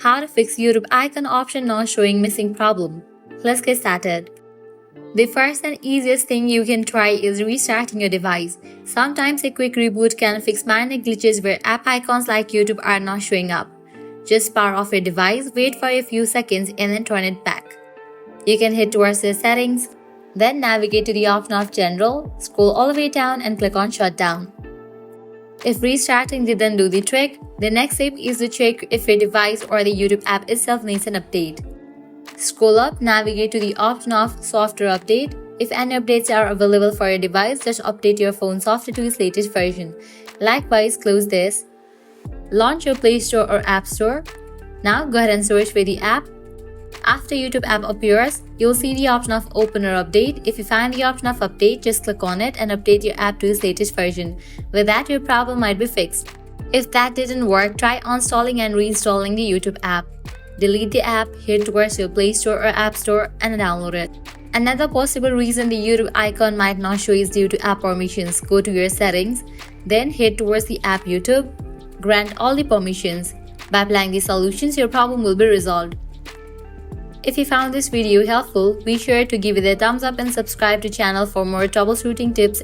How to fix YouTube icon option not showing missing problem. Let's get started. The first and easiest thing you can try is restarting your device. Sometimes a quick reboot can fix minor glitches where app icons like YouTube are not showing up. Just power off your device, wait for a few seconds and then turn it back. You can head towards the settings, then navigate to the option of General, scroll all the way down and click on Shutdown. If restarting didn't do the trick, the next step is to check if your device or the YouTube app itself needs an update. Scroll up, navigate to the option of Software Update. If any updates are available for your device, just update your phone software to its latest version. Likewise, close this. Launch your Play Store or App Store. Now go ahead and search for the app. After YouTube app appears, you'll see the option of Open or Update. If you find the option of Update, just click on it and update your app to its latest version. With that, your problem might be fixed. If that didn't work, try uninstalling and reinstalling the YouTube app. Delete the app, head towards your Play Store or App Store and download it. Another possible reason the YouTube icon might not show is due to app permissions. Go to your settings, then head towards the app YouTube. Grant all the permissions. By applying these solutions, your problem will be resolved. If you found this video helpful, be sure to give it a thumbs up and subscribe to channel for more troubleshooting tips.